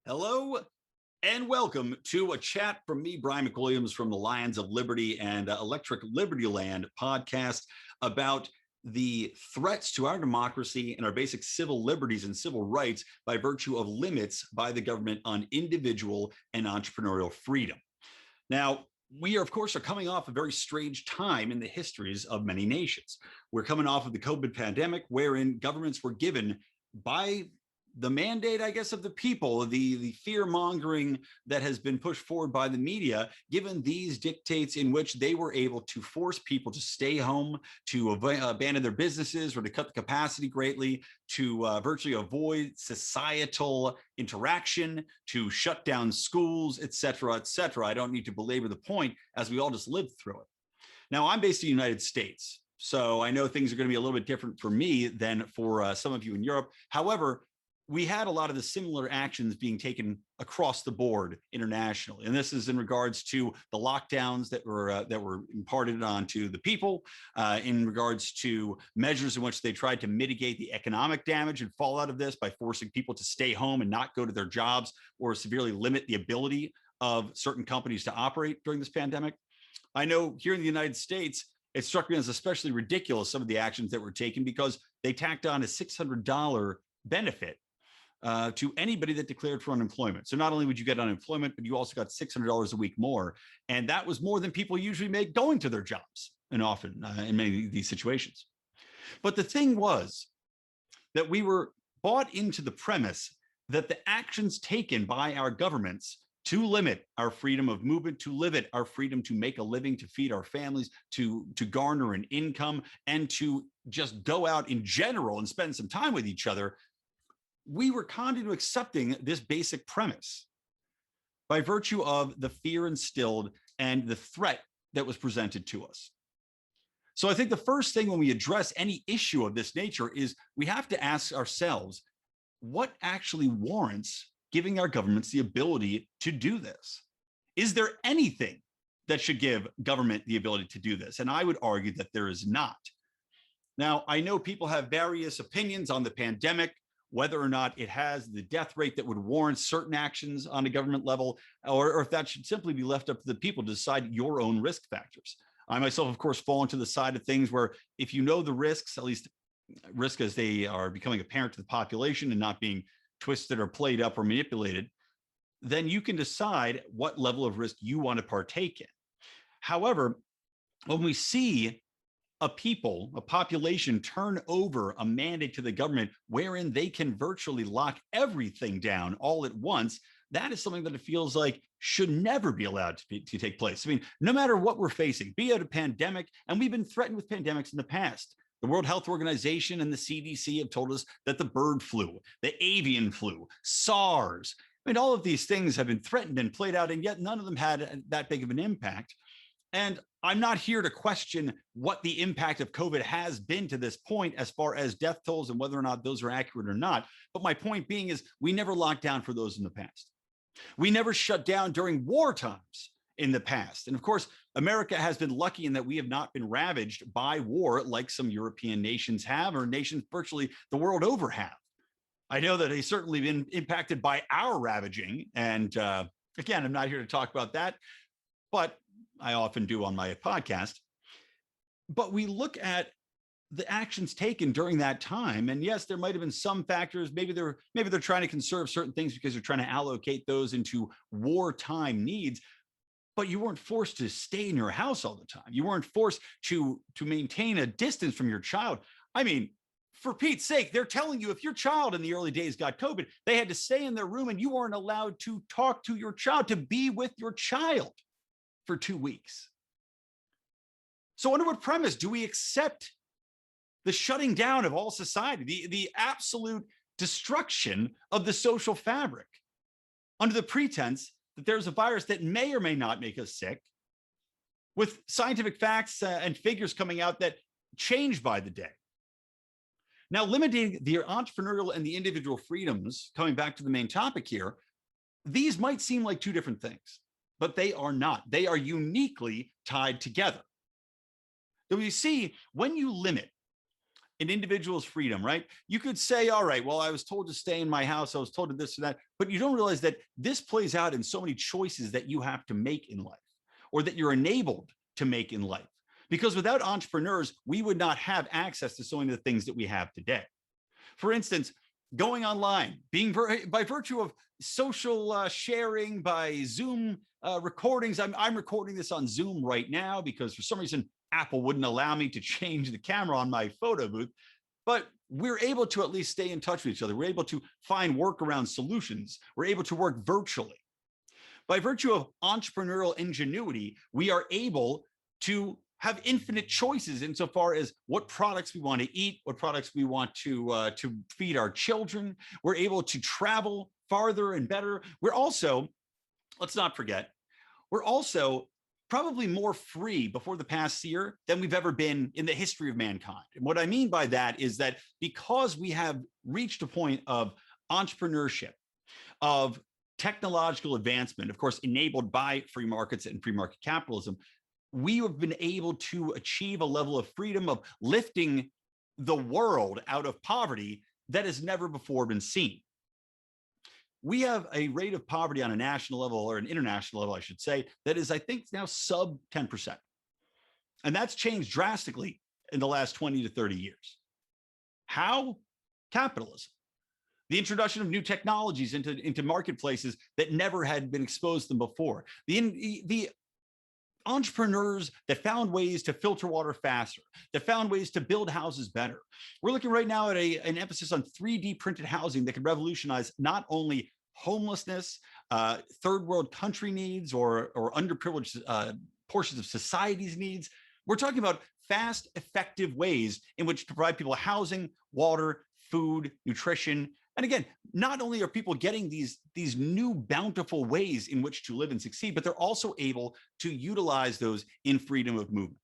Hello and welcome to a chat from me, Brian McWilliams, from the Lions of Liberty and Electric Liberty Land podcast about the threats to our democracy and our basic civil liberties and civil rights by virtue of limits by the government on individual and entrepreneurial freedom. Now, we are, of course, coming off a very strange time in the histories of many nations. We're coming off of the COVID pandemic, wherein governments were given by the mandate, I guess, of the people, the fear mongering that has been pushed forward by the media, given these dictates in which they were able to force people to stay home, to abandon their businesses, or to cut the capacity greatly, to virtually avoid societal interaction, to shut down schools, et cetera, et cetera. I don't need to belabor the point, as we all just lived through it. Now, I'm based in the United States, so I know things are going to be a little bit different for me than for some of you in Europe. However, we had a lot of the similar actions being taken across the board internationally. And this is in regards to the lockdowns that were imparted onto the people, in regards to measures in which they tried to mitigate the economic damage and fallout of this by forcing people to stay home and not go to their jobs, or severely limit the ability of certain companies to operate during this pandemic. I know here in the United States, it struck me as especially ridiculous, some of the actions that were taken, because they tacked on a $600 benefit to anybody that declared for unemployment. So not only would you get unemployment, but you also got $600 a week more. And that was more than people usually make going to their jobs, and often in many of these situations. But the thing was that we were bought into the premise that the actions taken by our governments to limit our freedom of movement, to limit our freedom to make a living, to feed our families, to garner an income, and to just go out in general and spend some time with each other, we were conned into accepting this basic premise by virtue of the fear instilled and the threat that was presented to us. So I think the first thing when we address any issue of this nature is we have to ask ourselves, what actually warrants giving our governments the ability to do this? Is there anything that should give government the ability to do this? And I would argue that there is not. Now, I know people have various opinions on the pandemic, whether or not it has the death rate that would warrant certain actions on a government level, or if that should simply be left up to the people to decide your own risk factors. I myself, of course, fall into the side of things where if you know the risks, at least risk as they are becoming apparent to the population and not being twisted or played up or manipulated, then you can decide what level of risk you want to partake in. However, when we see a population turn over a mandate to the government wherein they can virtually lock everything down all at once, that is something that it feels like should never be allowed to take place. I mean, no matter what we're facing, be it a pandemic, and we've been threatened with pandemics in the past. The World Health Organization and the CDC have told us that the bird flu, the avian flu, SARS, I mean, all of these things have been threatened and played out, and yet none of them had that big of an impact. And I'm not here to question what the impact of COVID has been to this point as far as death tolls and whether or not those are accurate or not. But my point being is we never locked down for those in the past. We never shut down during war times in the past. And of course, America has been lucky in that we have not been ravaged by war like some European nations have, or nations virtually the world over have. I know that they've certainly been impacted by our ravaging. And again, I'm not here to talk about that, but I often do on my podcast. But we look at the actions taken during that time, and yes, there might have been some factors. Maybe they're trying to conserve certain things because they're trying to allocate those into wartime needs. But you weren't forced to stay in your house all the time. You weren't forced to maintain a distance from your child. I mean, for Pete's sake, they're telling you if your child in the early days got COVID, they had to stay in their room and you weren't allowed to talk to your child, to be with your child for 2 weeks. So under what premise do we accept the shutting down of all society, the absolute destruction of the social fabric, under the pretense that there's a virus that may or may not make us sick, with scientific facts and figures coming out that change by the day? Now, limiting the entrepreneurial and the individual freedoms, coming back to the main topic here, these might seem like two different things, but they are not. They are uniquely tied together. So you see, when you limit an individual's freedom, right? You could say, all right, well, I was told to stay in my house. I was told to this or that, but you don't realize that this plays out in so many choices that you have to make in life, or that you're enabled to make in life. Because without entrepreneurs, we would not have access to so many of the things that we have today. For instance, going online, being by virtue of social sharing, by Zoom recordings. I'm recording this on Zoom right now because for some reason, Apple wouldn't allow me to change the camera on my photo booth, but we're able to at least stay in touch with each other. We're able to find workaround solutions. We're able to work virtually. By virtue of entrepreneurial ingenuity, we are able to have infinite choices insofar as what products we want to eat, what products we want to feed our children. We're able to travel farther and better. We're also, let's not forget, we're also probably more free before the past year than we've ever been in the history of mankind. And what I mean by that is that because we have reached a point of entrepreneurship, of technological advancement, of course, enabled by free markets and free market capitalism, we have been able to achieve a level of freedom of lifting the world out of poverty that has never before been seen. We have a rate of poverty on a national level, or an international level, I should say, that is, I think, now sub 10%. And that's changed drastically in the last 20 to 30 years. How? Capitalism. The introduction of new technologies into marketplaces that never had been exposed to them before. The entrepreneurs that found ways to filter water faster, that found ways to build houses better. We're looking right now at an emphasis on 3D printed housing that can revolutionize not only homelessness, third world country needs, or underprivileged portions of society's needs. We're talking about fast, effective ways in which to provide people housing, water, food, nutrition. And again, not only are people getting these new bountiful ways in which to live and succeed, but they're also able to utilize those in freedom of movement.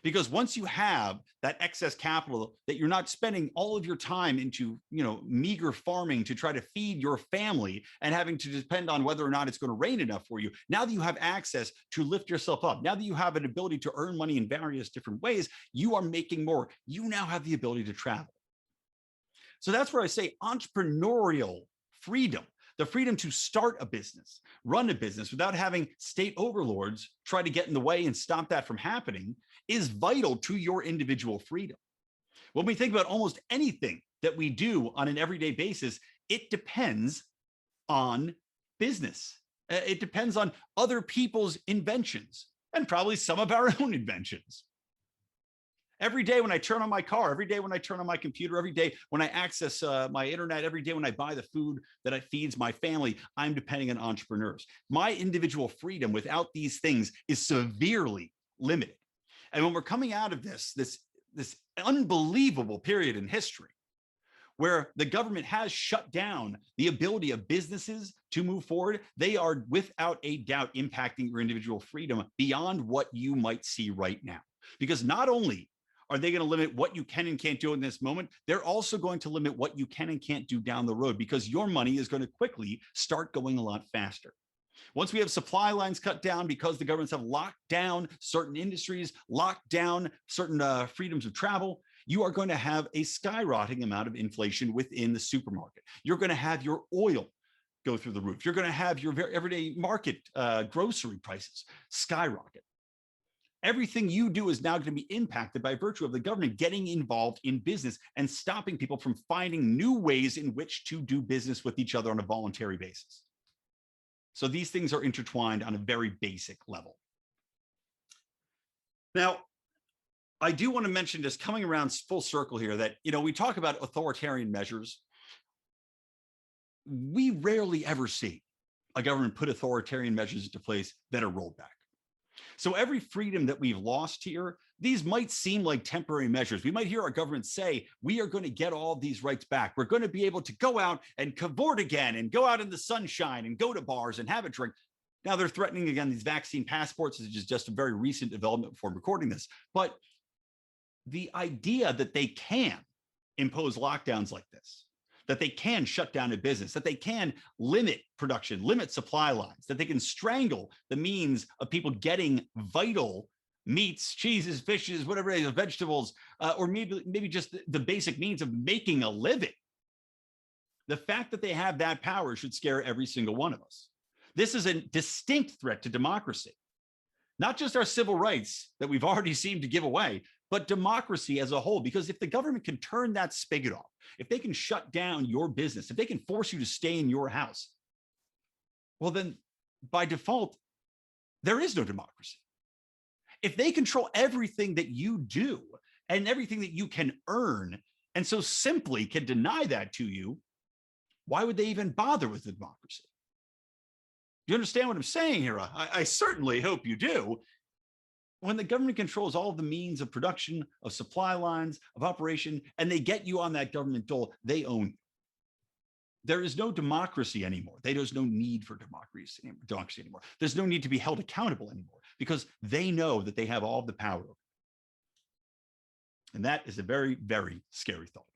Because once you have that excess capital that you're not spending all of your time into, meager farming to try to feed your family and having to depend on whether or not it's going to rain enough for you. Now that you have access to lift yourself up, now that you have an ability to earn money in various different ways, you are making more. You now have the ability to travel. So that's where I say entrepreneurial freedom, the freedom to start a business, run a business without having state overlords try to get in the way and stop that from happening, is vital to your individual freedom. When we think about almost anything that we do on an everyday basis, it depends on business. It depends on other people's inventions and probably some of our own inventions. Every day when I turn on my car, every day when I turn on my computer, every day when I access my internet, every day when I buy the food that feeds my family, I'm depending on entrepreneurs. My individual freedom without these things is severely limited. And when we're coming out of this unbelievable period in history, where the government has shut down the ability of businesses to move forward, they are without a doubt impacting your individual freedom beyond what you might see right now. Because not only are they going to limit what you can and can't do in this moment, they're also going to limit what you can and can't do down the road, because your money is going to quickly start going a lot faster. Once we have supply lines cut down because the governments have locked down certain industries, locked down certain freedoms of travel, you are going to have a skyrocketing amount of inflation within the supermarket. You're going to have your oil go through the roof. You're going to have your everyday market grocery prices skyrocket. Everything you do is now going to be impacted by virtue of the government getting involved in business and stopping people from finding new ways in which to do business with each other on a voluntary basis. So these things are intertwined on a very basic level. Now, I do want to mention, just coming around full circle here, that, we talk about authoritarian measures. We rarely ever see a government put authoritarian measures into place that are rolled back. So every freedom that we've lost here, these might seem like temporary measures. We might hear our government say, we are going to get all these rights back. We're going to be able to go out and cavort again and go out in the sunshine and go to bars and have a drink. Now they're threatening, again, these vaccine passports, which is just a very recent development before recording this. But the idea that they can impose lockdowns like this, that they can shut down a business, that they can limit production, limit supply lines, that they can strangle the means of people getting vital meats, cheeses, fishes, whatever it is, vegetables, or maybe just the basic means of making a living. The fact that they have that power should scare every single one of us. This is a distinct threat to democracy, not just our civil rights that we've already seemed to give away, but democracy as a whole. Because if the government can turn that spigot off, if they can shut down your business, if they can force you to stay in your house, well, then by default, there is no democracy. If they control everything that you do and everything that you can earn, and so simply can deny that to you, why would they even bother with democracy? Do you understand what I'm saying here? I certainly hope you do. When the government controls all of the means of production, of supply lines, of operation, and they get you on that government dole, they own you. There is no democracy anymore. There's no need for democracy anymore. There's no need to be held accountable anymore because they know that they have all of the power. And that is a very, very scary thought.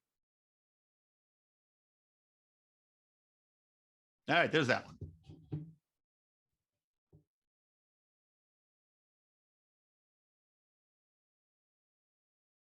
All right, there's that one.